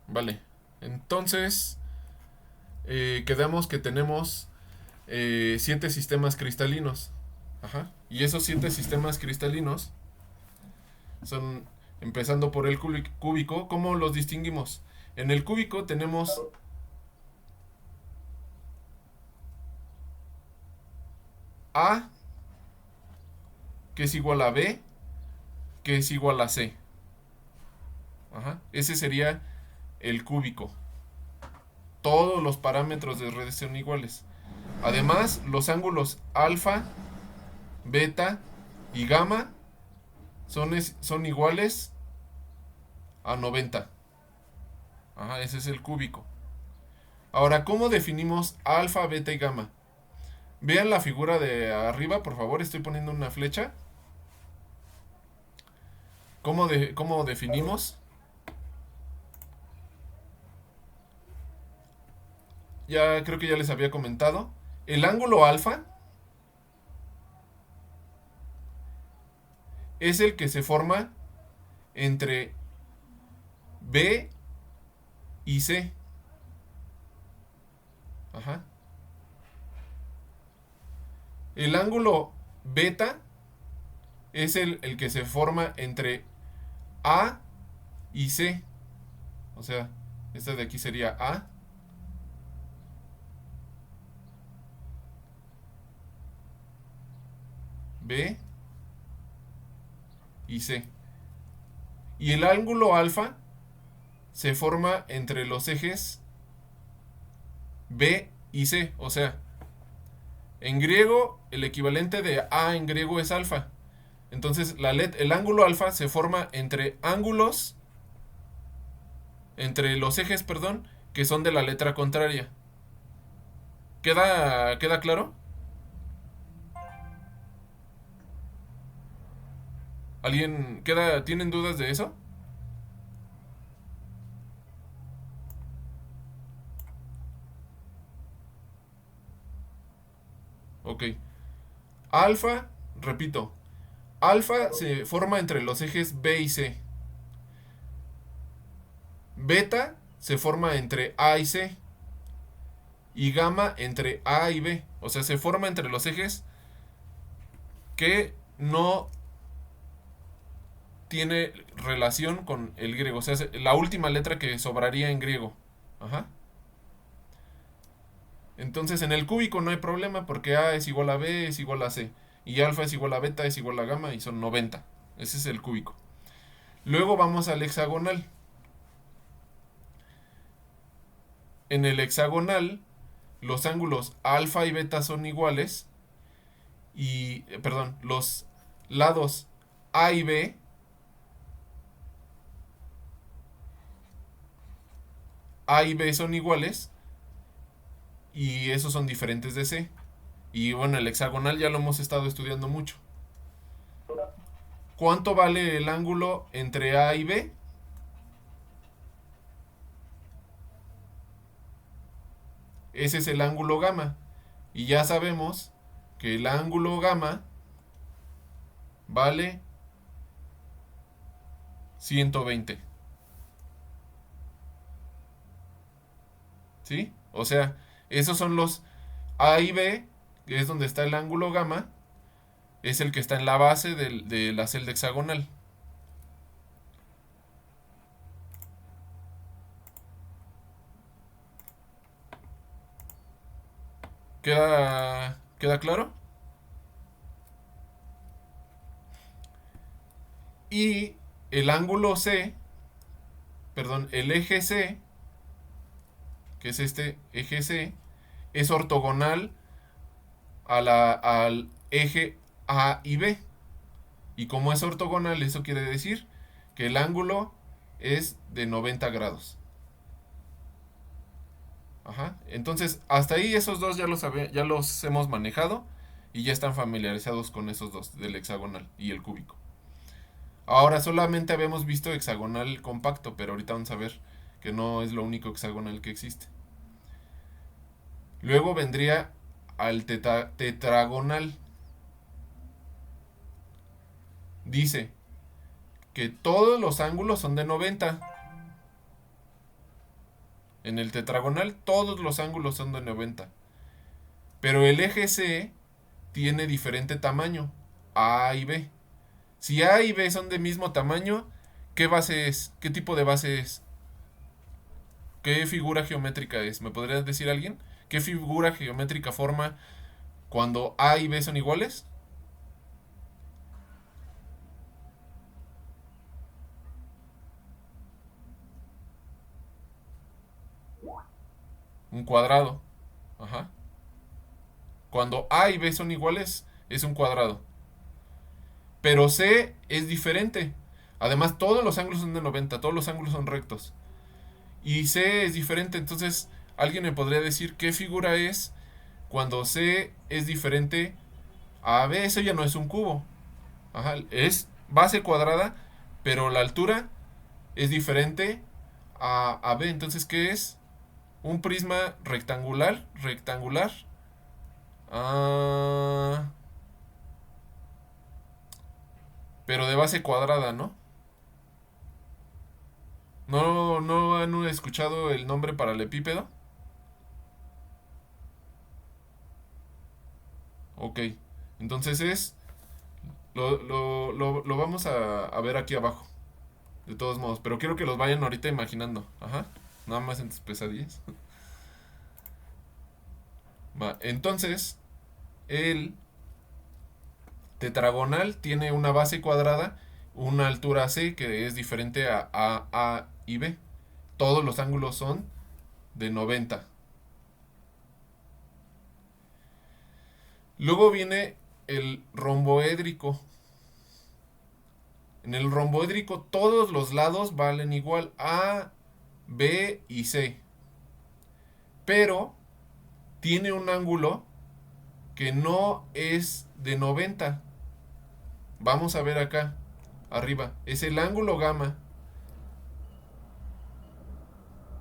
Vale. Entonces, quedamos que tenemos 7 sistemas cristalinos. Ajá. Y esos 7 sistemas cristalinos son, empezando por el cúbico, ¿cómo los distinguimos? En el cúbico tenemos A, que es igual a B, que es igual a C. Ajá. Ese sería el cúbico. Todos los parámetros de red son iguales. Además, los ángulos alfa, beta y gamma son iguales a 90. Ajá, ese es el cúbico. Ahora, ¿cómo definimos alfa, beta y gamma? Vean la figura de arriba, por favor, estoy poniendo una flecha. ¿Cómo definimos? Ya creo que ya les había comentado. El ángulo alfa es el que se forma entre B y C. Ajá. El ángulo beta es el que se forma entre A y C. O sea, esta de aquí sería A. B y C. Y el ángulo alfa se forma entre los ejes B y C. O sea, en griego, el equivalente de A en griego es alfa. Entonces, el ángulo alfa se forma entre los ejes, perdón, que son de la letra contraria. ¿Queda claro? ¿Tienen dudas de eso? Ok. Alfa, repito, alfa se forma entre los ejes B y C. Beta se forma entre A y C. Y gamma entre A y B. O sea, se forma entre los ejes que no tiene relación con el griego. O sea, es la última letra que sobraría en griego. Ajá. Entonces en el cúbico no hay problema porque A es igual a B es igual a C. Y alfa es igual a beta es igual a gamma y son 90. Ese es el cúbico. Luego vamos al hexagonal. En el hexagonal los ángulos alfa y beta son iguales. Y, perdón, los lados A y B A y B son iguales y esos son diferentes de C. Y bueno, el hexagonal ya lo hemos estado estudiando mucho. ¿Cuánto vale el ángulo entre A y B? Ese es el ángulo gamma. Y ya sabemos que el ángulo gamma vale 120. ¿Sí? O sea, esos son los A y B, que es donde está el ángulo gamma, es el que está en la base de la celda hexagonal. ¿Queda claro? Y el ángulo C, perdón, el eje C, que es este eje C, es ortogonal al eje A y B. Y como es ortogonal, eso quiere decir que el ángulo es de 90 grados. Ajá. Entonces, hasta ahí esos dos ya los hemos manejado y ya están familiarizados con esos dos, del hexagonal y el cúbico. Ahora solamente habíamos visto hexagonal compacto, pero ahorita vamos a ver que no es lo único hexagonal que existe. Luego vendría al tetragonal. Dice que todos los ángulos son de 90. En el tetragonal todos los ángulos son de 90. Pero el eje C tiene diferente tamaño, A y B. Si A y B son de mismo tamaño, ¿qué base es? ¿Qué tipo de base es? ¿Qué figura geométrica es? ¿Me podrías decir alguien? ¿Qué figura geométrica forma cuando A y B son iguales? Un cuadrado. Ajá. Cuando A y B son iguales, es un cuadrado. Pero C es diferente. Además, todos los ángulos son de 90, todos los ángulos son rectos. Y C es diferente, entonces, ¿alguien me podría decir qué figura es cuando C es diferente a B? Eso ya no es un cubo. Ajá, es base cuadrada, pero la altura es diferente a B. Entonces, ¿qué es? Un prisma rectangular. Rectangular. Ah, pero de base cuadrada, ¿no? ¿No han escuchado el nombre paralelepípedo? Ok. Entonces es... Lo vamos a ver aquí abajo. De todos modos. Pero quiero que los vayan ahorita imaginando. Ajá. Nada más en tus pesadillas. Va. Entonces, el tetragonal tiene una base cuadrada, una altura C que es diferente a y B. Todos los ángulos son de 90. Luego viene el romboédrico. En el romboédrico todos los lados valen igual A, B y C. Pero tiene un ángulo que no es de 90. Vamos a ver acá, arriba. Es el ángulo gamma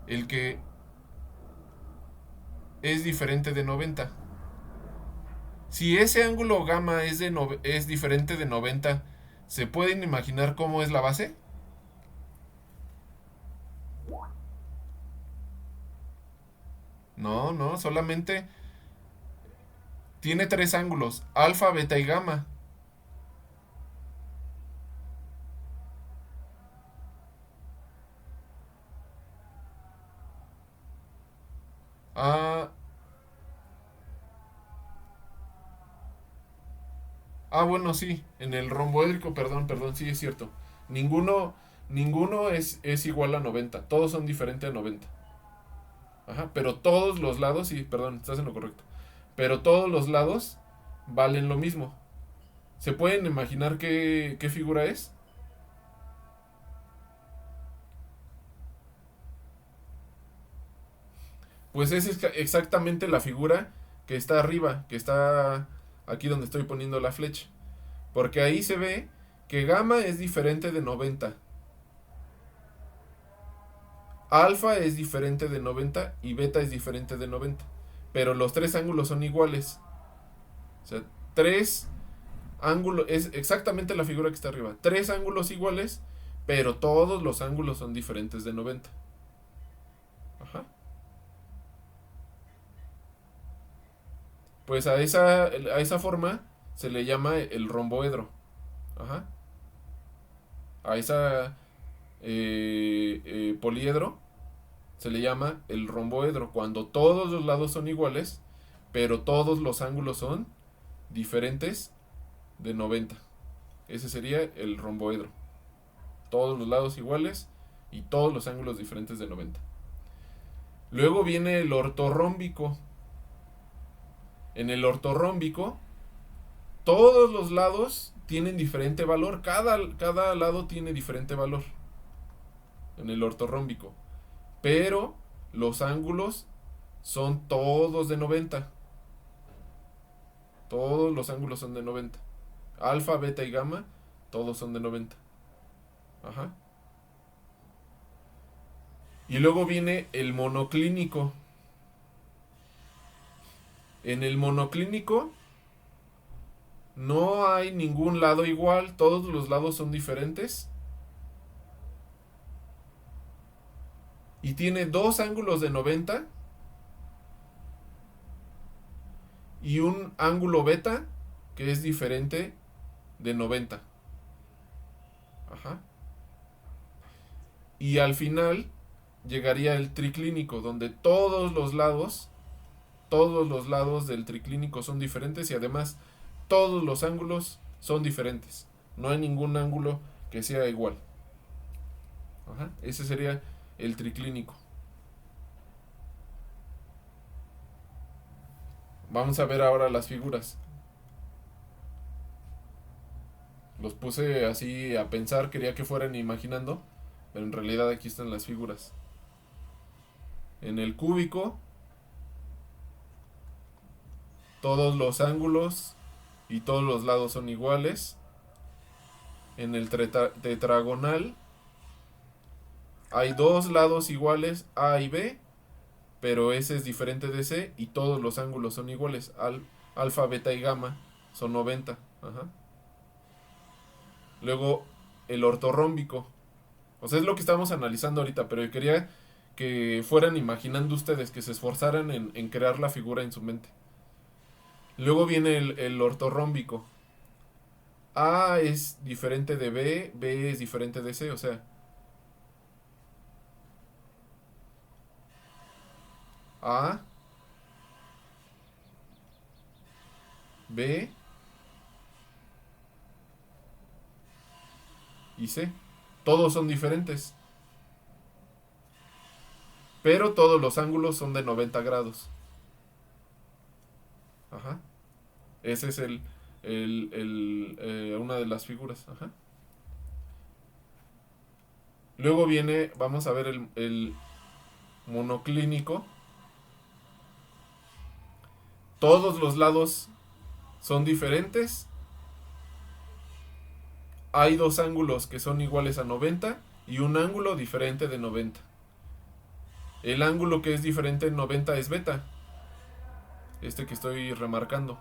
el que es diferente de 90. Si ese ángulo gamma es diferente de 90, ¿se pueden imaginar cómo es la base? No, no, solamente tiene tres ángulos, alfa, beta y gamma. Ah, bueno, sí, en el romboédrico, perdón, sí es cierto. Ninguno, ninguno es igual a 90, todos son diferentes a 90. Ajá, pero todos los lados, sí, perdón, estás en lo correcto. Pero todos los lados valen lo mismo. ¿Se pueden imaginar qué figura es? Pues es exactamente la figura que está arriba, que está aquí donde estoy poniendo la flecha. Porque ahí se ve que gamma es diferente de 90, alfa es diferente de 90 y beta es diferente de 90. Pero los tres ángulos son iguales. O sea, tres ángulos, es exactamente la figura que está arriba. Tres ángulos iguales, pero todos los ángulos son diferentes de 90. Ajá. Pues a esa forma se le llama el romboedro. Ajá. A esa poliedro se le llama el romboedro. Cuando todos los lados son iguales, pero todos los ángulos son diferentes de 90. Ese sería el romboedro. Todos los lados iguales y todos los ángulos diferentes de 90. Luego viene el ortorrómbico. En el ortorrómbico, todos los lados tienen diferente valor. Cada lado tiene diferente valor en el ortorrómbico. Pero los ángulos son todos de 90. Todos los ángulos son de 90. Alfa, beta y gamma, todos son de 90. Ajá. Y luego viene el monoclínico. En el monoclínico no hay ningún lado igual, todos los lados son diferentes. y tiene dos ángulos de 90 y un ángulo beta que es diferente de 90. Ajá. Y al final llegaría el triclínico, donde todos los lados del triclínico son diferentes y además todos los ángulos son diferentes. No hay ningún ángulo que sea igual. Ajá. Ese sería el triclínico. Vamos a ver ahora las figuras. Los puse así a pensar, quería que fueran imaginando, pero en realidad aquí están las figuras. En el cúbico, todos los ángulos y todos los lados son iguales. En el tetragonal hay dos lados iguales, A y B, pero ese es diferente de C y todos los ángulos son iguales. Alfa, beta y gamma son 90. Ajá. Luego el ortorrómbico. O sea, es lo que estamos analizando ahorita, pero yo quería que fueran imaginando ustedes, que se esforzaran en crear la figura en su mente. Luego viene el ortorrómbico. A es diferente de B, B es diferente de C, o sea, A, B y C. Todos son diferentes, pero todos los ángulos son de 90 grados. Ajá. Ese es una de las figuras. Ajá. Luego viene, vamos a ver el monoclínico. Todos los lados son diferentes. Hay dos ángulos que son iguales a 90 y un ángulo diferente de 90. El ángulo que es diferente en 90 es beta. Este que estoy remarcando.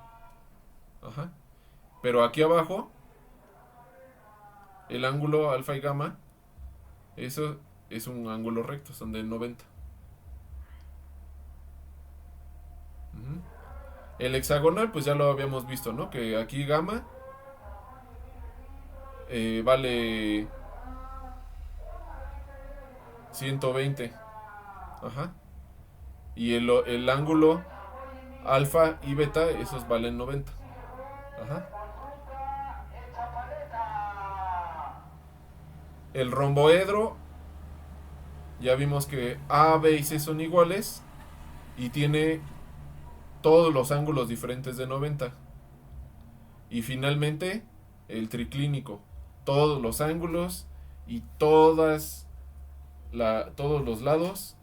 Ajá. Pero aquí abajo, el ángulo alfa y gamma, eso es un ángulo recto, son de 90. Ujú. El hexagonal, pues ya lo habíamos visto, ¿no? Que aquí gamma vale 120. Ajá. Y el ángulo alfa y beta, esos valen 90. Ajá. El romboedro, ya vimos que A, B y C son iguales y tiene todos los ángulos diferentes de 90. Y finalmente, el triclínico, todos los ángulos y todos los lados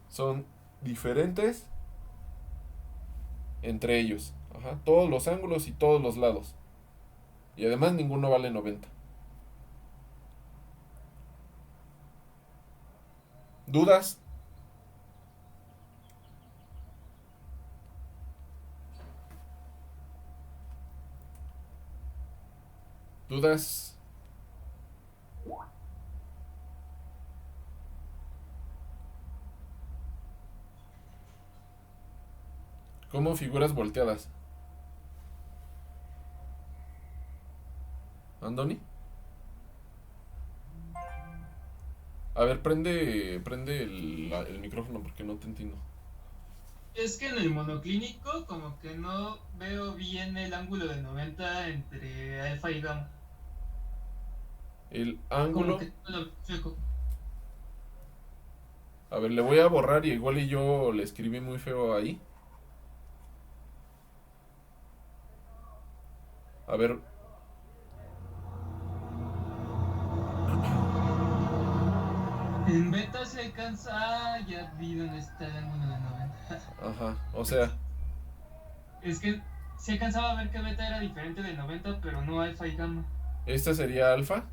son diferentes entre ellos. Ajá. Todos los ángulos y todos los lados. Y además ninguno vale 90. ¿Dudas? ¿Dudas? ¿Cómo figuras volteadas? ¿Andoni? A ver, prende el micrófono porque no te entiendo. Es que en el monoclínico como que no veo bien el ángulo de 90 entre alfa y gamma. El Como ángulo. que no lo checo. A ver, le voy a borrar y igual y yo le escribí muy feo ahí. A ver. En beta se alcanza... Ah, ya vi dónde está el ángulo de 90. Ajá. O sea, Es que se alcanzaba a ver que beta era diferente de 90, pero no alfa y gamma. este sería alfa.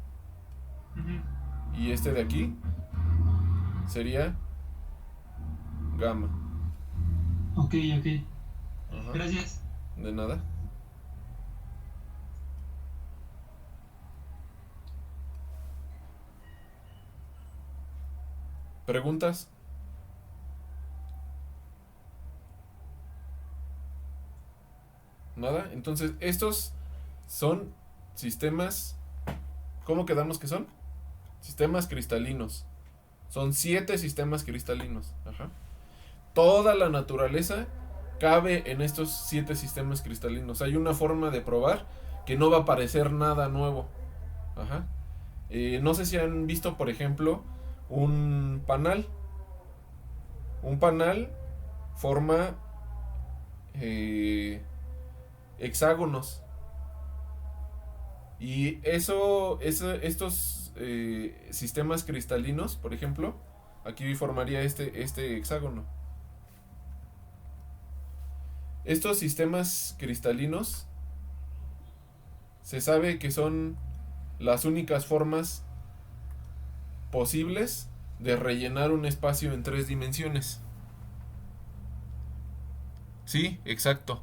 Ujú. Y este de aquí sería gamma. Ok, ok. Ajá. Gracias. De nada. ¿Preguntas? Nada. Entonces, estos son sistemas. ¿Cómo quedamos que son? Sistemas cristalinos. Son 7 sistemas cristalinos. Ajá. Toda la naturaleza cabe en estos 7 sistemas cristalinos. Hay una forma de probar que no va a aparecer nada nuevo. Ajá. No sé si han visto, por ejemplo, un panal. Un panal forma hexágonos. Y estos sistemas cristalinos, por ejemplo, aquí formaría este hexágono. Estos sistemas cristalinos se sabe que son las únicas formas posibles de rellenar un espacio en 3 dimensiones. Sí, exacto.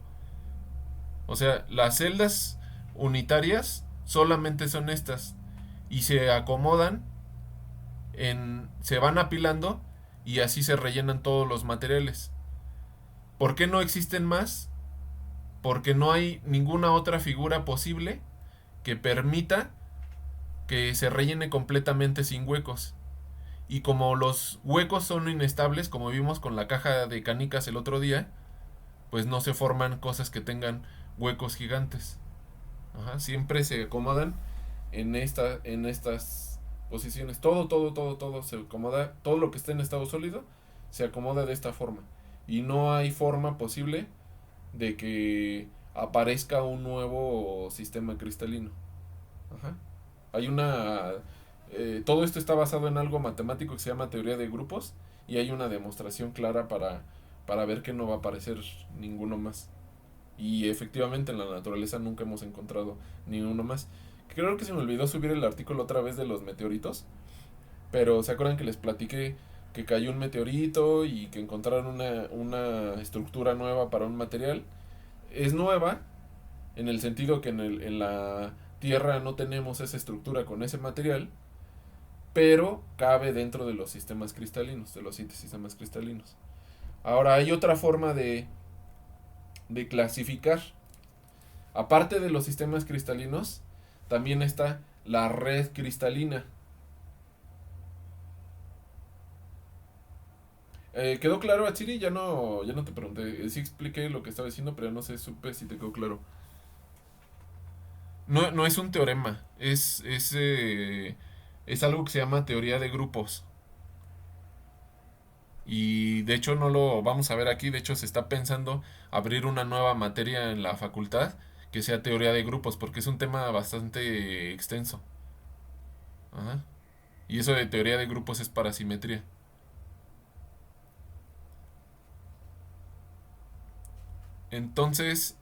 O sea, las celdas unitarias solamente son estas y se acomodan se van apilando y así se rellenan todos los materiales. ¿Por qué no existen más? Porque no hay ninguna otra figura posible que permita que se rellene completamente sin huecos. Y como los huecos son inestables, como vimos con la caja de canicas el otro día, pues no se forman cosas que tengan huecos gigantes. Ajá, siempre se acomodan en estas posiciones. Todo se acomoda. Todo lo que esté en estado sólido se acomoda de esta forma. Y no hay forma posible de que aparezca un nuevo sistema cristalino. Ajá. Hay todo esto está basado en algo matemático que se llama teoría de grupos. Y hay una demostración clara para ver que no va a aparecer ninguno más. Y efectivamente en la naturaleza nunca hemos encontrado ni uno más. Creo que se me olvidó subir el artículo otra vez de los meteoritos. Pero ¿se acuerdan que les platiqué que cayó un meteorito y que encontraron una estructura nueva para un material? Es nueva en el sentido que en la Tierra no tenemos esa estructura con ese material, pero cabe dentro de los sistemas cristalinos, de los 7 sistemas cristalinos. Ahora hay otra forma de clasificar. Aparte de los sistemas cristalinos, también está la red cristalina. ¿Quedó claro, Achiri? Ya no te pregunté. Sí expliqué lo que estaba diciendo, pero no sé, supe si te quedó claro. No es un teorema, es algo que se llama teoría de grupos. Y de hecho no lo vamos a ver aquí, de hecho se está pensando abrir una nueva materia en la facultad que sea teoría de grupos, porque es un tema bastante extenso. Ajá. Y eso de teoría de grupos es para simetría. Entonces,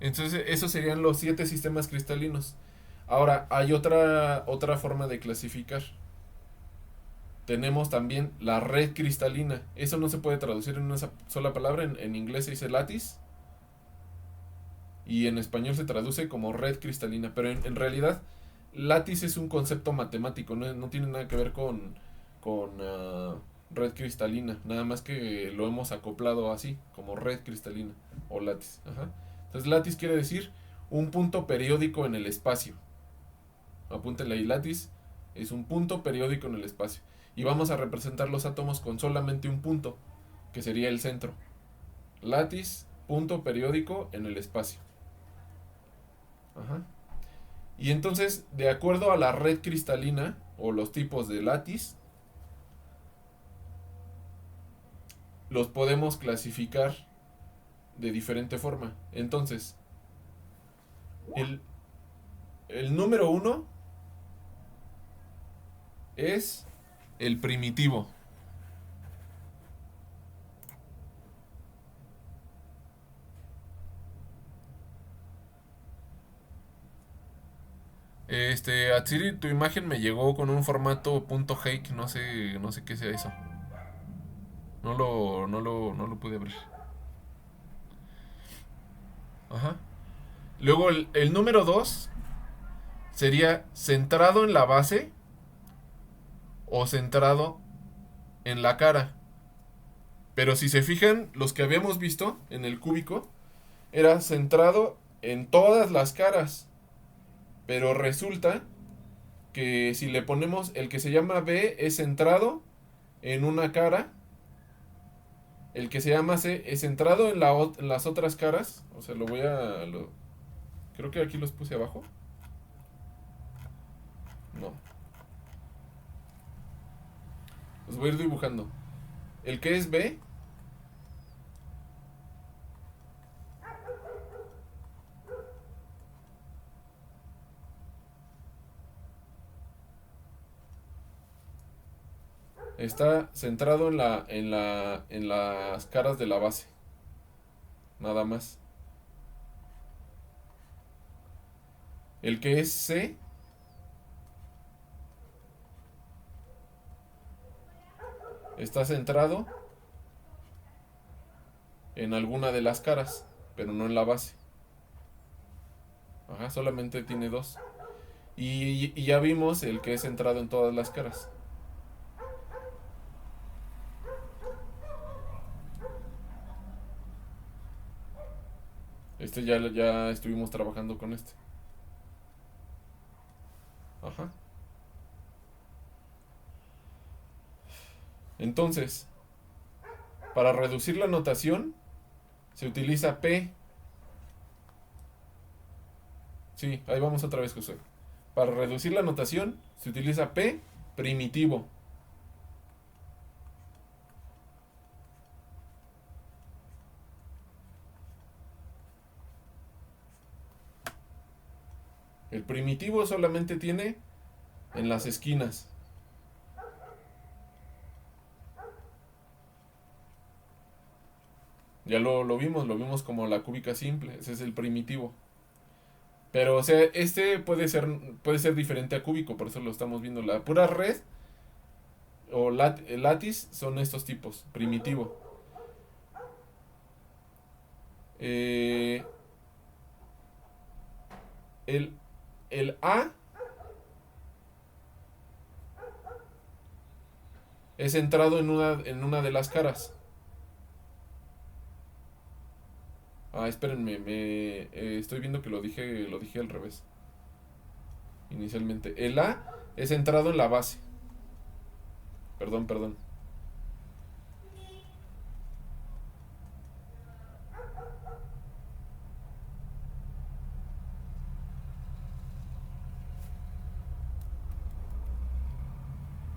esos serían los 7 sistemas cristalinos. Ahora, hay otra forma de clasificar. Tenemos también la red cristalina. Eso no se puede traducir en una sola palabra. En inglés se dice lattice. Y en español se traduce como red cristalina. Pero en realidad, lattice es un concepto matemático. No tiene nada que ver con red cristalina. Nada más que lo hemos acoplado así, como red cristalina o lattice. Ajá. Entonces, lattice quiere decir un punto periódico en el espacio. Apúntenle ahí, lattice es un punto periódico en el espacio. Y vamos a representar los átomos con solamente un punto, que sería el centro. Lattice, punto periódico en el espacio. Ajá. Y entonces, de acuerdo a la red cristalina, o los tipos de lattice, los podemos clasificar de diferente forma. Entonces, el número 1 es el primitivo. Atsiri, tu imagen me llegó con un formato .hake, no sé qué sea eso. No lo pude abrir. Ajá. Luego el número 2 sería centrado en la base o centrado en la cara. Pero si se fijan, los que habíamos visto en el cúbico era centrado en todas las caras. Pero resulta que si le ponemos el que se llama B es centrado en una cara. El que se llama C es centrado en las otras caras. O sea, lo voy a... creo que aquí los puse abajo. No. Los voy a ir dibujando. El que es B está centrado en las caras de la base. Nada más. El que es C está centrado en alguna de las caras, pero no en la base. Ajá, solamente tiene dos. Y ya vimos el que es centrado en todas las caras. Este ya estuvimos trabajando con este. Ajá. Entonces, para reducir la notación, se utiliza P. Sí, ahí vamos otra vez, José. Para reducir la notación, se utiliza P primitivo. El primitivo solamente tiene en las esquinas. Ya lo vimos como la cúbica simple. Ese es el primitivo. Pero, o sea, este puede ser diferente a cúbico, por eso lo estamos viendo. La pura red o lattice son estos tipos, primitivo. Eh, el, el A es centrado en una de las caras. Ah, espérenme, estoy viendo que lo dije al revés. Inicialmente. El A es centrado en la base. Perdón.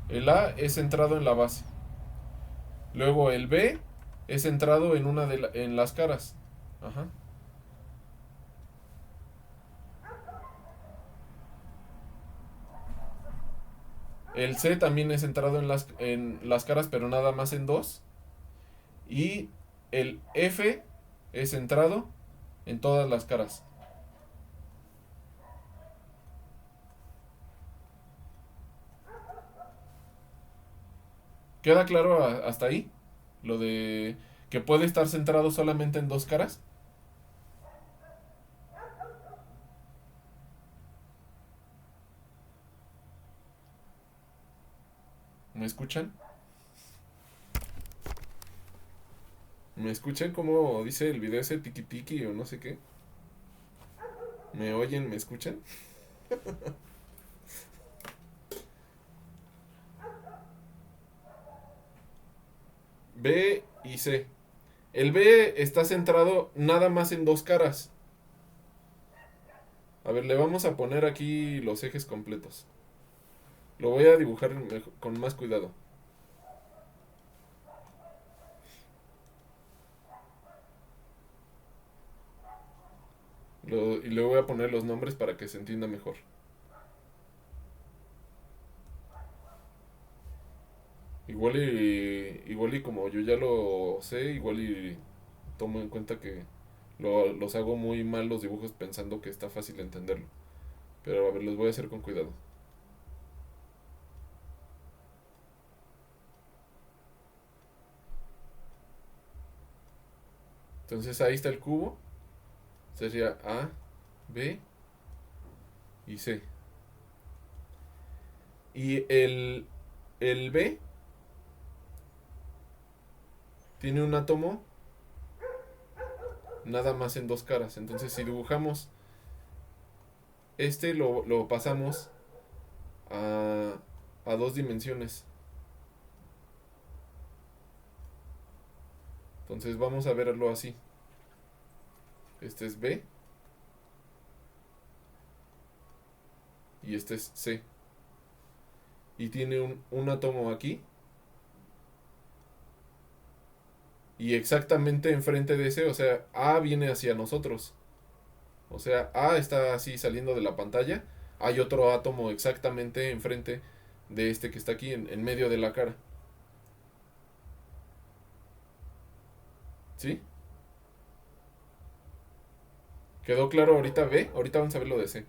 El A es centrado en la base. Luego el B es centrado en las caras. Ajá. El C también es centrado en las caras, pero nada más en dos. Y el F es centrado en todas las caras. ¿Queda claro hasta ahí? Lo de que puede estar centrado solamente en dos caras. ¿Me escuchan? ¿Me escuchan como dice el video ese tiki tiki o no sé qué? ¿Me oyen? ¿Me escuchan? B y C. El B está centrado nada más en dos caras. A ver, le vamos a poner aquí los ejes completos. Lo voy a dibujar con más cuidado. Y le voy a poner los nombres para que se entienda mejor. Igual y como yo ya lo sé, igual y tomo en cuenta que los hago muy mal los dibujos pensando que está fácil entenderlo. Pero a ver, los voy a hacer con cuidado. Entonces ahí está el cubo. Sería A, B y C. Y el B tiene un átomo nada más en dos caras. Entonces si dibujamos lo pasamos a dos dimensiones. Entonces vamos a verlo así. Este es B y este es C. Y tiene un átomo aquí. Y exactamente enfrente de ese, o sea, A viene hacia nosotros. O sea, A está así saliendo de la pantalla. Hay otro átomo exactamente enfrente de este que está aquí en medio de la cara. ¿Sí? ¿Quedó claro ahorita B? Ahorita vamos a ver lo de C.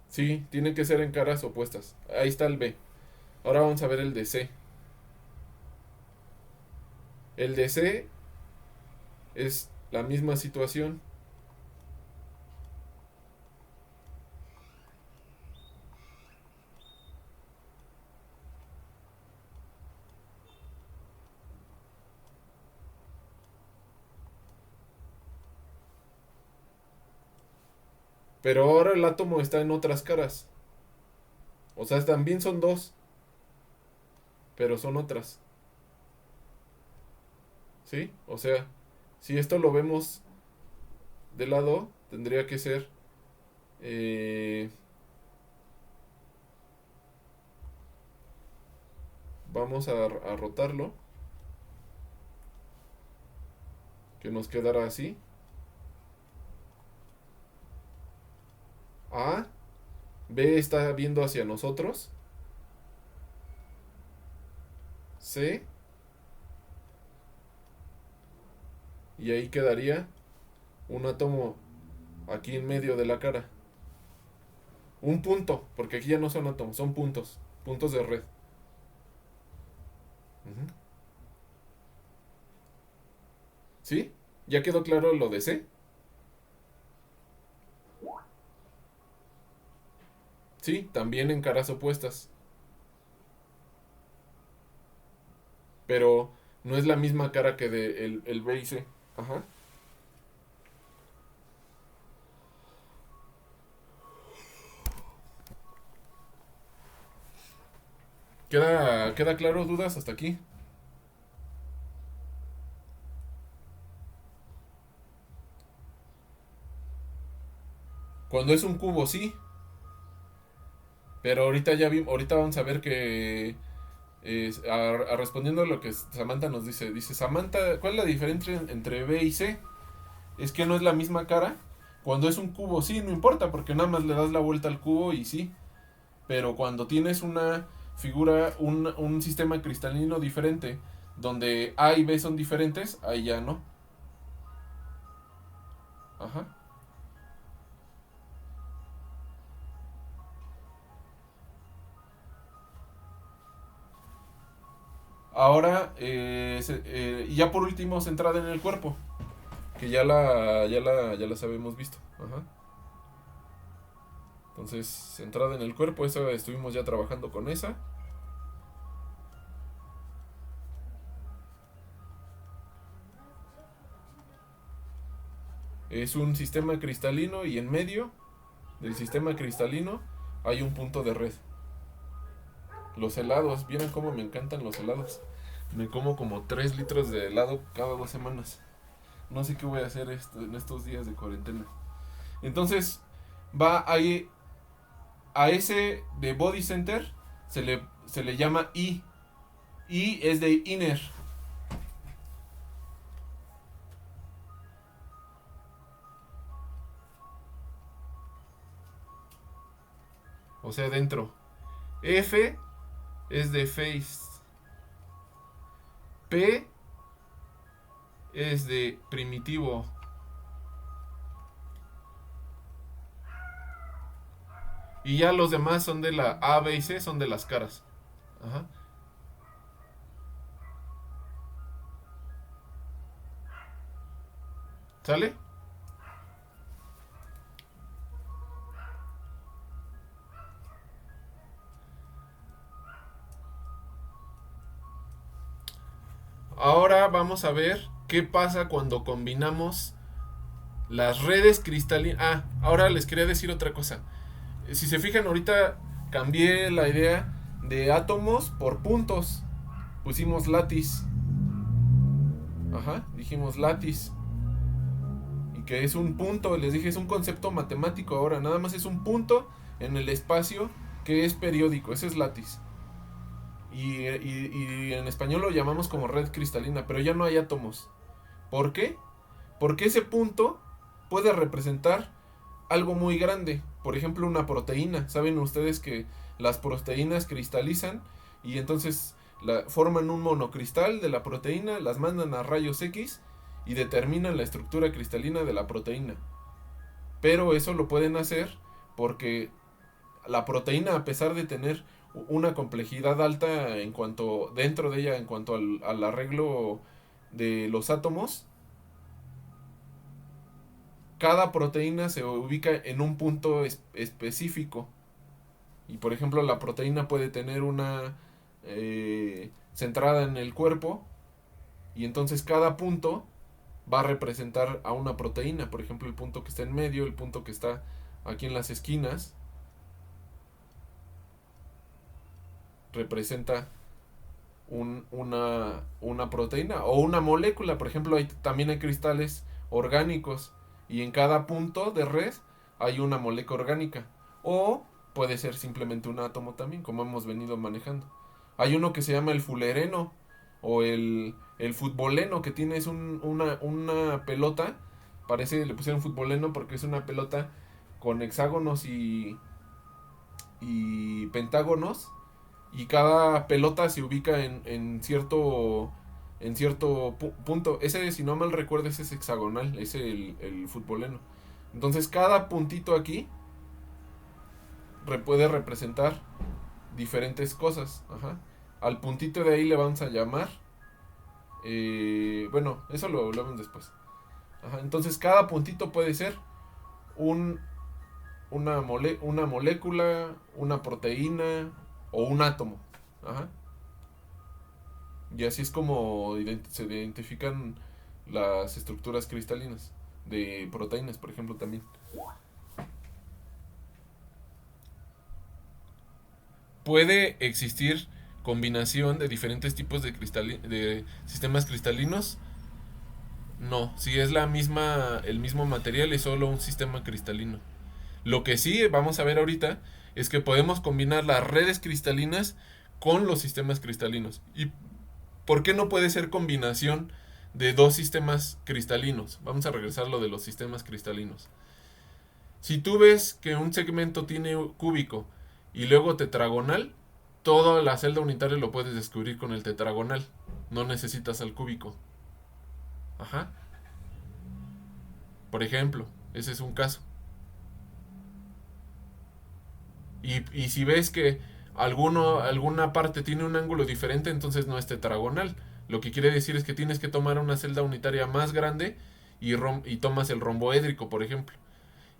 Sí, tienen que ser en caras opuestas. Ahí está el B. Ahora vamos a ver el de C. El de C es la misma situación. Pero ahora el átomo está en otras caras. O sea, también son dos, pero son otras. ¿Sí? O sea, si esto lo vemos de lado, tendría que ser... eh, vamos a rotarlo. Que nos quedará así. A. B está viendo hacia nosotros. C. Y ahí quedaría un átomo aquí en medio de la cara. Un punto, porque aquí ya no son átomos, son puntos. Puntos de red. Ujú. ¿Sí? ¿Ya quedó claro lo de C? Sí, también en caras opuestas. Pero no es la misma cara que de el B y C. Ajá. ¿Queda claro? ¿Dudas hasta aquí? Cuando es un cubo, sí. Pero ahorita vamos a ver que respondiendo a lo que Samantha nos dice Samantha, ¿cuál es la diferencia entre B y C? Es que no es la misma cara. Cuando es un cubo, sí, no importa, porque nada más le das la vuelta al cubo y sí. Pero cuando tienes una figura, un sistema cristalino diferente, donde A y B son diferentes, ahí ya no. Ajá. Ahora, y ya por último, centrada en el cuerpo, que ya las habíamos visto. Ajá. Entonces, centrada en el cuerpo, esa estuvimos ya trabajando con esa. Es un sistema cristalino y en medio del sistema cristalino hay un punto de red. Los helados, vieron cómo me encantan los helados. Me como 3 litros de helado cada 2 semanas. No sé qué voy a hacer en estos días de cuarentena. Entonces, va ahí a ese de Body Center, se le llama I. I es de inner. O sea, dentro. F es de face. P es de primitivo. Y ya los demás son de la A, B y C, son de las caras. Ajá. ¿Sale? ahora vamos a ver qué pasa cuando combinamos las redes cristalinas. Ah, ahora les quería decir otra cosa. Si se fijan, ahorita cambié la idea de átomos por puntos. Pusimos látiz. Ajá, dijimos látiz. Y que es un punto, les dije, es un concepto matemático ahora. Nada más es un punto en el espacio que es periódico. Ese es látiz. Y en español lo llamamos como red cristalina, pero ya no hay átomos. ¿Por qué? Porque ese punto puede representar algo muy grande. Por ejemplo, una proteína. Saben ustedes que las proteínas cristalizan y entonces forman un monocristal de la proteína, las mandan a rayos X y determinan la estructura cristalina de la proteína. Pero eso lo pueden hacer porque la proteína, a pesar de tener una complejidad alta en cuanto dentro de ella, en cuanto al arreglo de los átomos, cada proteína se ubica en un punto específico. Y por ejemplo, la proteína puede tener una centrada en el cuerpo, y entonces cada punto va a representar a una proteína. Por ejemplo, el punto que está en medio, el punto que está aquí en las esquinas, representa una proteína o una molécula. Por ejemplo, también hay cristales orgánicos y en cada punto de red hay una molécula orgánica. O puede ser simplemente un átomo también, como hemos venido manejando. Hay uno que se llama el fulereno o el futboleno, que tienes una pelota. Parece, le pusieron futboleno porque es una pelota con hexágonos y pentágonos, y cada pelota se ubica en cierto punto. Ese, si no mal recuerdo, ese es hexagonal, ese es el futboleno. Entonces cada puntito aquí puede representar diferentes cosas. Ajá. Al puntito de ahí le vamos a llamar bueno, eso lo hablamos después. Ajá. Entonces cada puntito puede ser una molécula, una proteína o un átomo. Ajá. Y así es como se identifican las estructuras cristalinas de proteínas, por ejemplo, también. Puede existir combinación de diferentes tipos de sistemas cristalinos. No, si es el mismo material, es solo un sistema cristalino. Lo que sí vamos a ver ahorita es que podemos combinar las redes cristalinas con los sistemas cristalinos. ¿Y por qué no puede ser combinación de dos sistemas cristalinos? Vamos a regresar a lo de los sistemas cristalinos. Si tú ves que un segmento tiene cúbico y luego tetragonal, toda la celda unitaria lo puedes descubrir con el tetragonal. No necesitas al cúbico. Ajá. Por ejemplo, ese es un caso. Y si ves que alguna parte tiene un ángulo diferente, entonces no es tetragonal. Lo que quiere decir es que tienes que tomar una celda unitaria más grande y tomas el romboédrico, por ejemplo.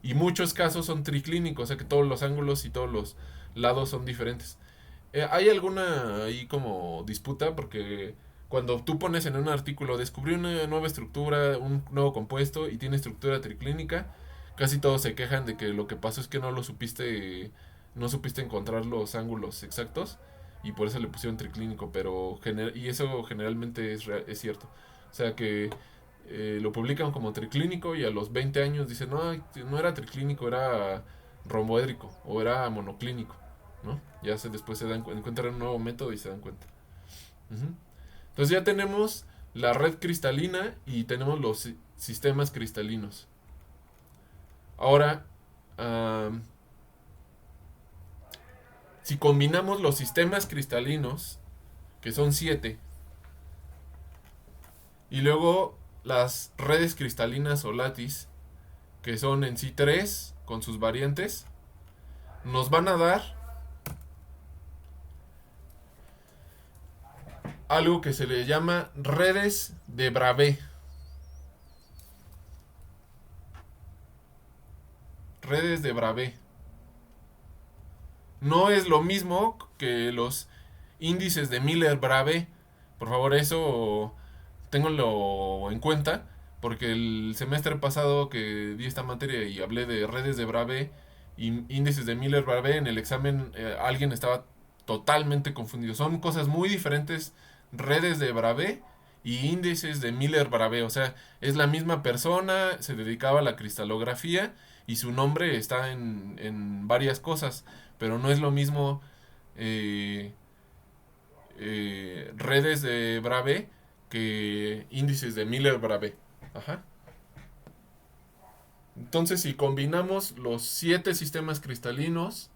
Y muchos casos son triclínicos, o sea que todos los ángulos y todos los lados son diferentes. Hay alguna ahí como disputa porque cuando tú pones en un artículo descubrí una nueva estructura, un nuevo compuesto y tiene estructura triclínica, casi todos se quejan de que lo que pasó es que no supiste encontrar los ángulos exactos y por eso le pusieron triclínico, y eso generalmente es cierto. O sea que lo publican como triclínico y a los 20 años dicen, no, no era triclínico, era romboédrico o era monoclínico, ¿no? Después encuentran un nuevo método y se dan cuenta. Uh-huh. Entonces ya tenemos la red cristalina y tenemos los sistemas cristalinos. Ahora, si combinamos los sistemas cristalinos, que son 7, y luego las redes cristalinas o látiz, que son en sí 3 con sus variantes, nos van a dar algo que se le llama redes de Bravais. Redes de Bravais. No es lo mismo que los índices de Miller-Bravais. Por favor, eso ténganlo en cuenta, porque el semestre pasado que di esta materia y hablé de redes de Bravais y índices de Miller-Bravais, en el examen alguien estaba totalmente confundido. Son cosas muy diferentes, redes de Bravais y índices de Miller-Bravais. O sea, es la misma persona, se dedicaba a la cristalografía y su nombre está en varias cosas, pero no es lo mismo eh, redes de Bravais que índices de Miller-Bravais. Ajá. Entonces, si combinamos los 7 sistemas cristalinos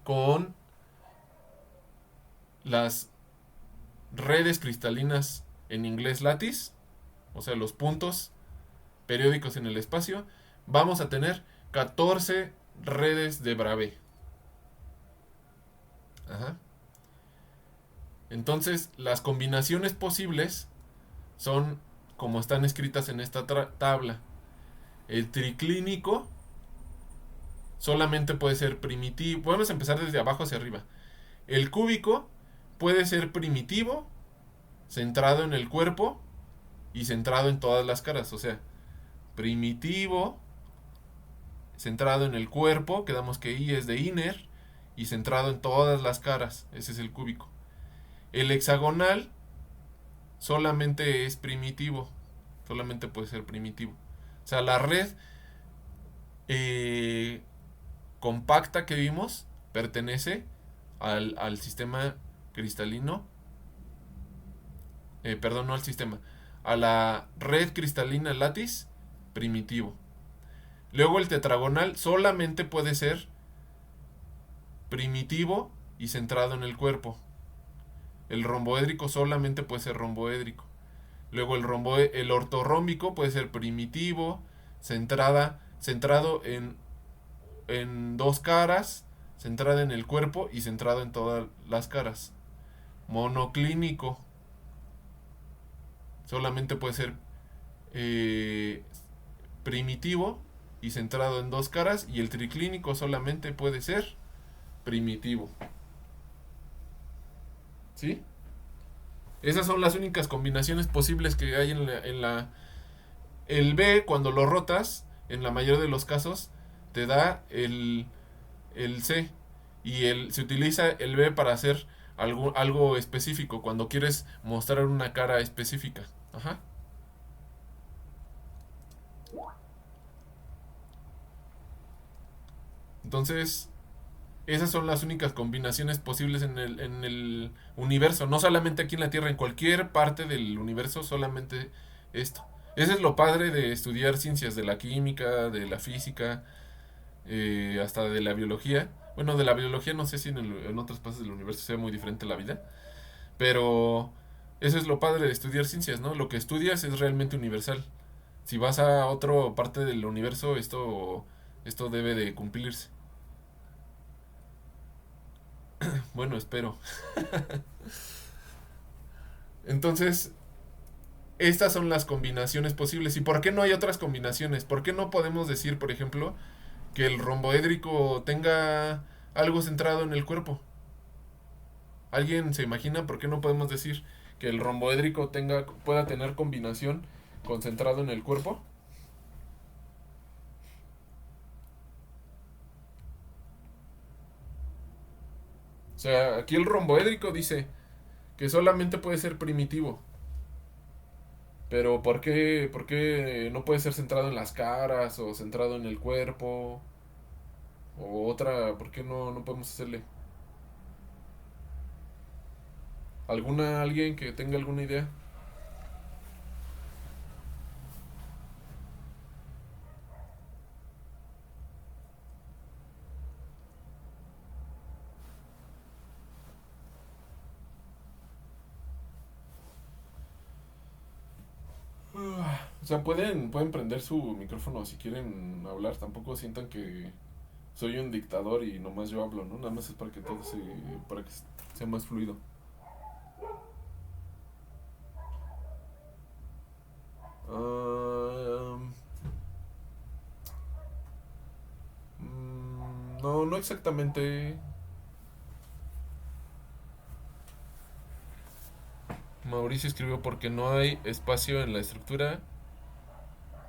con las redes cristalinas en inglés lattice, o sea, los puntos periódicos en el espacio, vamos a tener 14 redes de Bravais. Ajá. Entonces, las combinaciones posibles son como están escritas en esta tabla. El triclínico solamente puede ser primitivo. Podemos empezar desde abajo hacia arriba. El cúbico puede ser primitivo, centrado en el cuerpo y centrado en todas las caras. O sea, primitivo, centrado en el cuerpo, quedamos que I es de inner, y centrado en todas las caras. Ese es el cúbico. El hexagonal solamente es primitivo, solamente puede ser primitivo. O sea, la red eh, compacta que vimos pertenece al sistema cristalino, perdón, no al sistema, a la red cristalina lattice primitivo. Luego el tetragonal solamente puede ser primitivo y centrado en el cuerpo. El romboédrico solamente puede ser romboédrico. Luego el ortorrómbico puede ser primitivo, centrado en dos caras, centrada en el cuerpo y centrado en todas las caras. Monoclínico solamente puede ser primitivo y centrado en dos caras, y el triclínico solamente puede ser primitivo. ¿Sí? Esas son las únicas combinaciones posibles que hay el B, cuando lo rotas, en la mayoría de los casos, te da el C. Y se utiliza el B para hacer algo específico, cuando quieres mostrar una cara específica. Ajá. Entonces, esas son las únicas combinaciones posibles en el universo. No solamente aquí en la Tierra, en cualquier parte del universo, solamente esto. Ese es lo padre de estudiar ciencias de la química, de la física, hasta de la biología. Bueno, de la biología no sé si en otras partes del universo sea muy diferente la vida. Pero eso es lo padre de estudiar ciencias, ¿no? Lo que estudias es realmente universal. Si vas a otra parte del universo, esto debe de cumplirse. Bueno, espero. Entonces, estas son las combinaciones posibles. ¿Y por qué no hay otras combinaciones? ¿Por qué no podemos decir, por ejemplo, que el romboédrico tenga algo centrado en el cuerpo? ¿Alguien se imagina por qué no podemos decir que el romboédrico pueda tener combinación concentrado en el cuerpo? O sea, aquí el romboédrico dice que solamente puede ser primitivo. Pero ¿por qué no puede ser centrado en las caras o centrado en el cuerpo? O otra, ¿por qué no podemos hacerle? ¿Alguien que tenga alguna idea? O sea, pueden prender su micrófono si quieren hablar. Tampoco sientan que soy un dictador y nomás yo hablo, ¿no? Nada más es para que sea más fluido. Ah, no, no exactamente. Mauricio escribió porque no hay espacio en la estructura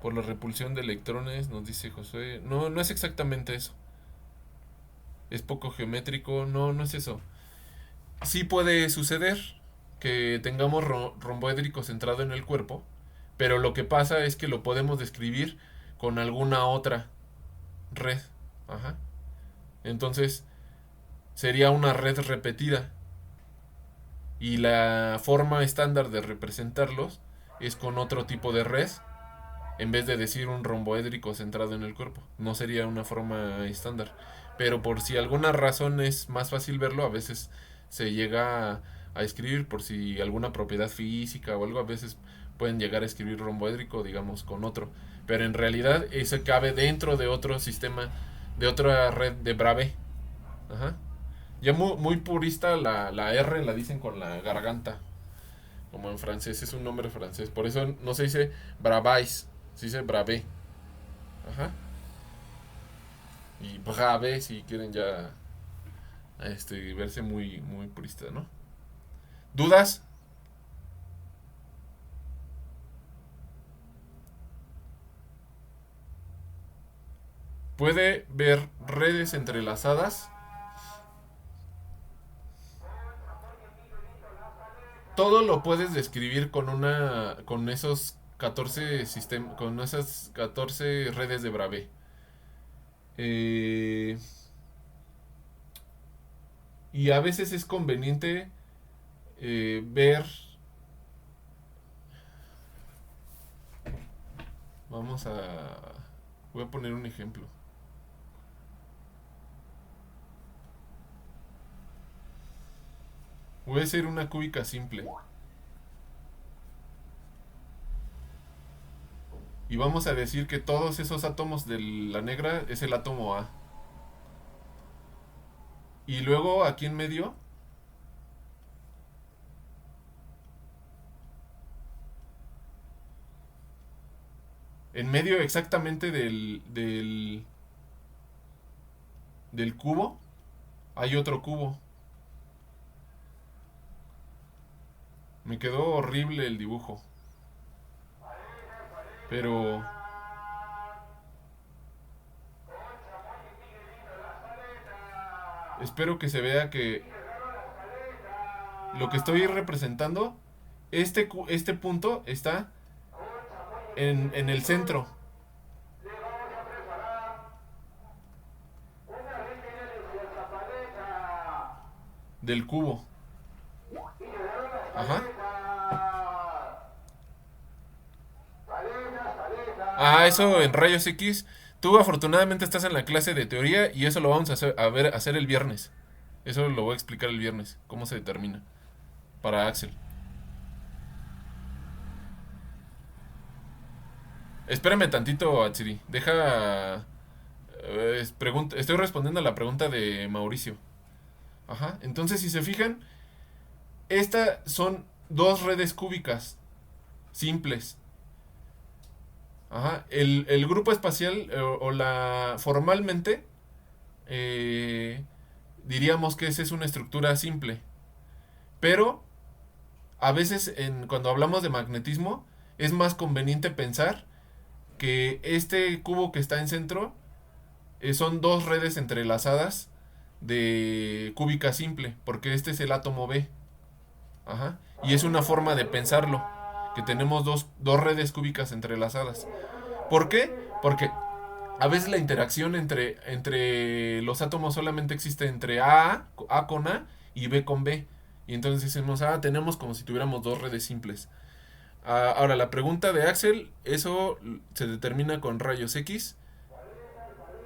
por la repulsión de electrones, nos dice Josué. No, no es exactamente eso. Es poco geométrico, no, no es eso. Sí puede suceder que tengamos romboédrico centrado en el cuerpo, pero lo que pasa es que lo podemos describir con alguna otra red. Ajá. Entonces sería una red repetida y la forma estándar de representarlos es con otro tipo de red en vez de decir un romboédrico centrado en el cuerpo. No sería una forma estándar. Pero por si alguna razón es más fácil verlo, a veces se llega a escribir por si alguna propiedad física o algo, a veces pueden llegar a escribir romboédrico, digamos, con otro. Pero en realidad ese cabe dentro de otro sistema, de otra red de Bravais. Ajá. Ya muy purista la R la dicen con la garganta, como en francés, es un nombre francés. Por eso no se dice Bravais, se dice Bravé. Ajá. Y Bravé si quieren ya verse muy purista, ¿no? ¿Dudas? Puede ver redes entrelazadas. Todo lo puedes describir con esos 14 sistemas, con esas 14 redes de Bravais. Eh, y a veces es conveniente ver. Vamos a. Voy a poner un ejemplo. Voy a hacer una cúbica simple. Y vamos a decir que todos esos átomos de la negra es el átomo A. Y luego aquí en medio exactamente del cubo, hay otro cubo. Me quedó horrible el dibujo. Pero espero que se vea que lo que estoy representando, este punto está en el centro del cubo. Ajá. Ah, eso en rayos X. Tú afortunadamente estás en la clase de teoría y eso lo vamos a hacer el viernes. Eso lo voy a explicar el viernes, cómo se determina para Axel. Espérame tantito, Atsiri. Deja. Estoy respondiendo a la pregunta de Mauricio. Ajá. Entonces, si se fijan, estas son dos redes cúbicas simples. Ajá. El grupo espacial o la formalmente eh, diríamos que esa es una estructura simple. Pero a veces cuando hablamos de magnetismo es más conveniente pensar que este cubo que está en centro son dos redes entrelazadas de cúbica simple, porque este es el átomo B. Ajá. Y es una forma de pensarlo, que tenemos dos redes cúbicas entrelazadas. ¿Por qué? Porque a veces la interacción entre los átomos solamente existe entre A con A y B con B. Y entonces decimos, tenemos como si tuviéramos dos redes simples. Ahora, la pregunta de Axel, eso se determina con rayos X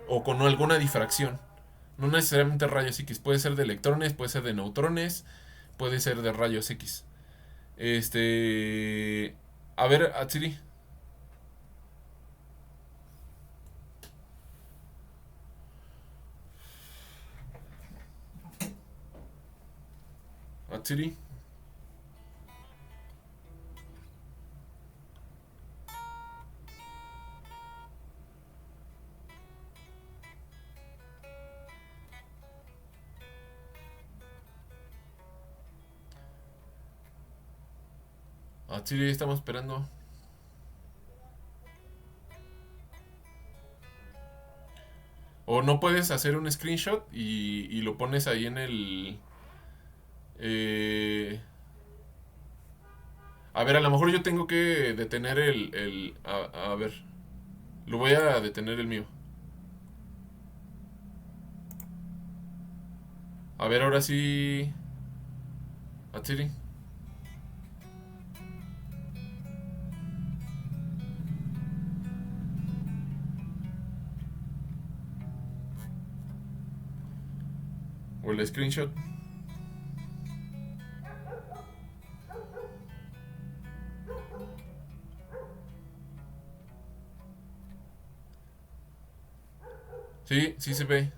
o con alguna difracción. No necesariamente rayos X, puede ser de electrones, puede ser de neutrones, puede ser de rayos X. A ver, Atsiri. Atsiri. Sí, estamos esperando. O no puedes hacer un screenshot y lo pones ahí en el... eh, a ver, a lo mejor yo tengo que detener a ver, lo voy a detener el mío. A ver, ahora sí... Atsiri. O el screenshot. Sí, sí se ve.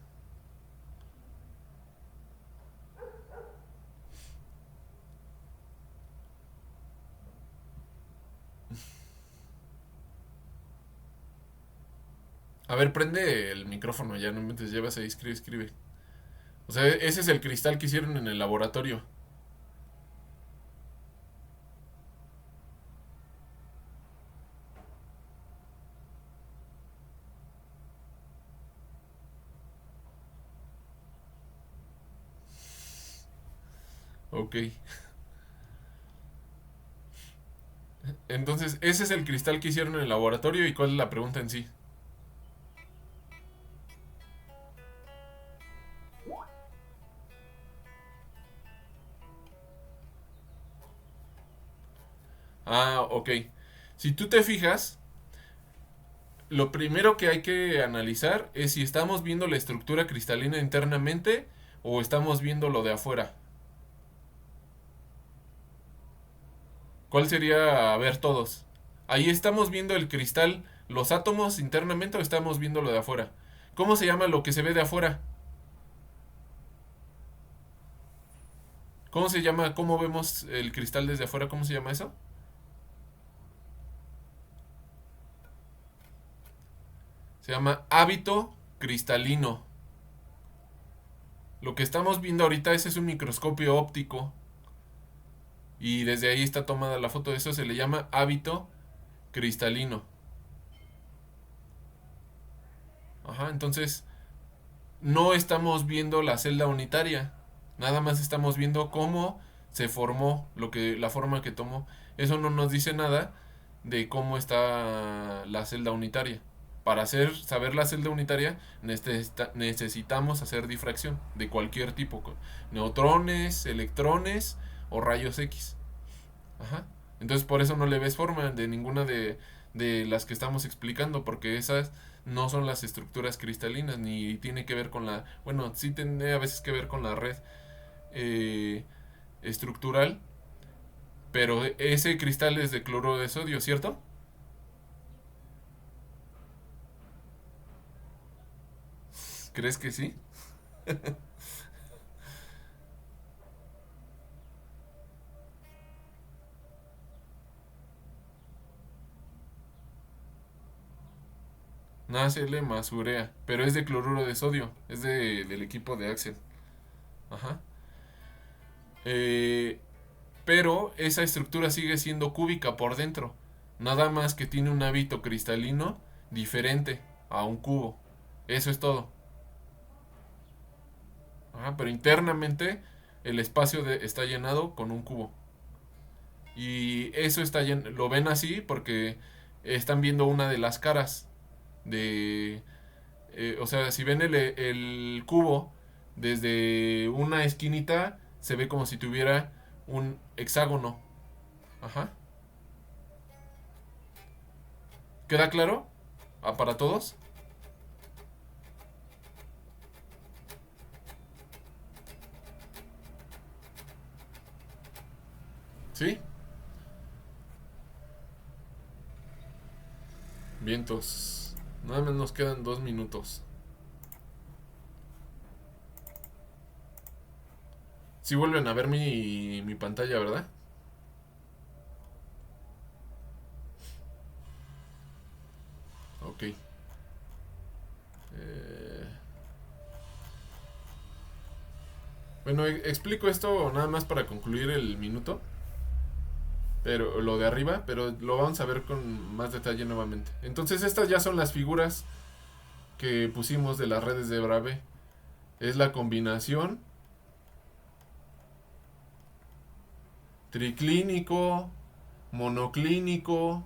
A ver, prende el micrófono ya, no me llevas ahí, escribe, escribe. O sea, ese es el cristal que hicieron en el laboratorio. Ok. Entonces, ese es el cristal que hicieron en el laboratorio y cuál es la pregunta en sí. Ah, ok. Si tú te fijas, lo primero que hay que analizar es si estamos viendo la estructura cristalina internamente o estamos viendo lo de afuera. ¿Cuál sería, a ver, todos? Ahí estamos viendo el cristal, los átomos internamente o estamos viendo lo de afuera. ¿Cómo se llama lo que se ve de afuera? ¿Cómo se llama? ¿Cómo vemos el cristal desde afuera? ¿Cómo se llama eso? Se llama hábito cristalino. Lo que estamos viendo ahorita, ese es un microscopio óptico. Y desde ahí está tomada la foto. Eso se le llama hábito cristalino. Ajá, entonces no estamos viendo la celda unitaria. Nada más estamos viendo cómo se formó, la forma que tomó. Eso no nos dice nada de cómo está la celda unitaria. Para saber la celda unitaria necesitamos hacer difracción de cualquier tipo, con neutrones, electrones o rayos X. Ajá. Entonces por eso no le ves forma de ninguna de las que estamos explicando, porque esas no son las estructuras cristalinas, ni tiene que ver con la... Bueno, sí tiene a veces que ver con la red eh, estructural, pero ese cristal es de cloruro de sodio, ¿cierto? ¿Crees que sí? Nacele más urea, pero es de cloruro de sodio, es del equipo de Axel. Ajá. Eh, pero esa estructura sigue siendo cúbica por dentro, nada más que tiene un hábito cristalino diferente a un cubo. Eso es todo. Ajá, pero internamente el espacio está llenado con un cubo. Y eso lo ven así porque están viendo una de las caras de... o sea, si ven el cubo desde una esquinita, se ve como si tuviera un hexágono. Ajá. ¿Queda claro? ¿Para todos? ¿Sí? Vientos. Nada más nos quedan 2 minutos. Si vuelven a ver mi pantalla, ¿verdad? Ok. Eh, bueno, explico esto nada más para concluir el minuto. pero lo de arriba, pero lo vamos a ver con más detalle nuevamente. Entonces estas ya son las figuras que pusimos de las redes de Bravais. Es la combinación, triclínico, monoclínico.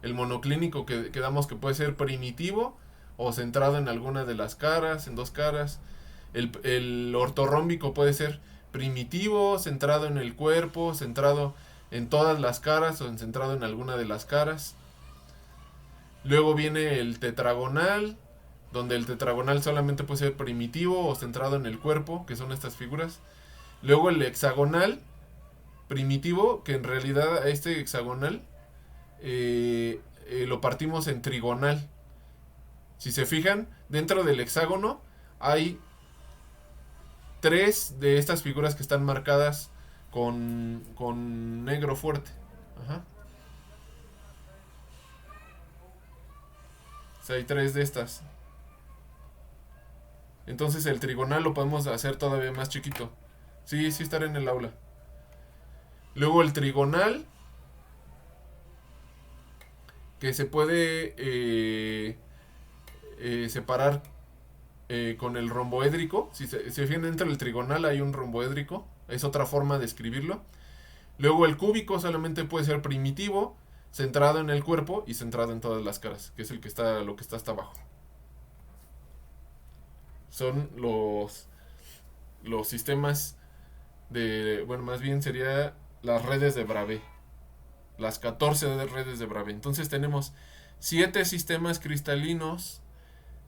El monoclínico que quedamos que puede ser primitivo o centrado en alguna de las caras, en dos caras. El ortorrómbico puede ser primitivo, centrado en el cuerpo, centrado en todas las caras o centrado en alguna de las caras. Luego viene el tetragonal, donde el tetragonal solamente puede ser primitivo o centrado en el cuerpo, que son estas figuras. Luego el hexagonal primitivo, que en realidad este hexagonal lo partimos en trigonal. Si se fijan, dentro del hexágono hay tres de estas figuras que están marcadas con negro fuerte. Ajá. O sea, hay tres de estas. Entonces el trigonal lo podemos hacer todavía más chiquito. Sí, sí estará en el aula. Luego el trigonal, que se puede separar con el romboédrico. Si se fijan, dentro del trigonal hay un romboédrico. Es otra forma de escribirlo. Luego el cúbico solamente puede ser primitivo, centrado en el cuerpo y centrado en todas las caras, que es lo que está hasta abajo. Son los sistemas de, bueno, más bien sería las redes de Bravais. Las 14 redes de Bravais. Entonces tenemos 7 sistemas cristalinos,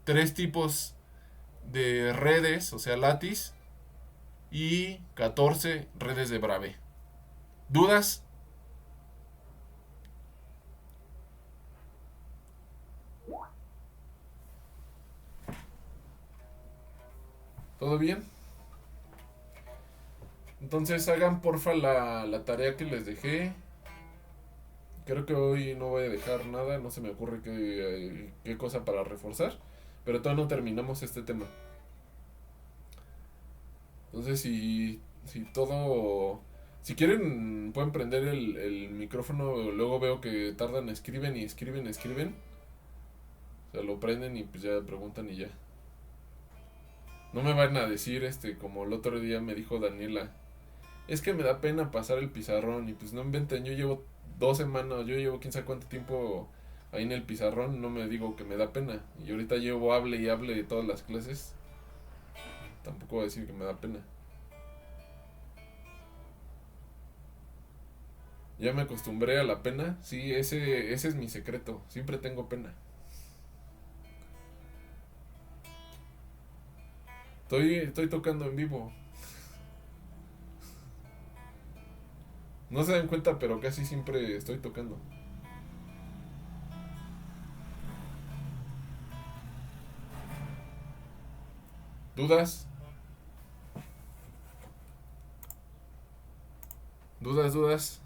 3 tipos de redes, o sea, lattice, y 14 redes de Bravais. ¿Dudas? ¿Todo bien? Entonces hagan porfa la tarea que les dejé. Creo que hoy no voy a dejar nada, no se me ocurre qué cosa para reforzar. Pero todavía no terminamos este tema. Entonces si todo... Si quieren pueden prender el micrófono, luego veo que tardan, escriben y escriben, escriben. O sea, lo prenden y pues ya preguntan y ya. No me van a decir como el otro día me dijo Daniela. Es que me da pena pasar el pizarrón y pues no inventen, yo llevo 2 semanas, yo llevo quién sabe cuánto tiempo ahí en el pizarrón, no me digo que me da pena. Y ahorita llevo hable y hable de todas las clases, tampoco voy a decir que me da pena. Ya me acostumbré a la pena, sí, ese es mi secreto, siempre tengo pena. Estoy tocando en vivo. No se dan cuenta, pero casi siempre estoy tocando. ¿Dudas? ¿Dudas?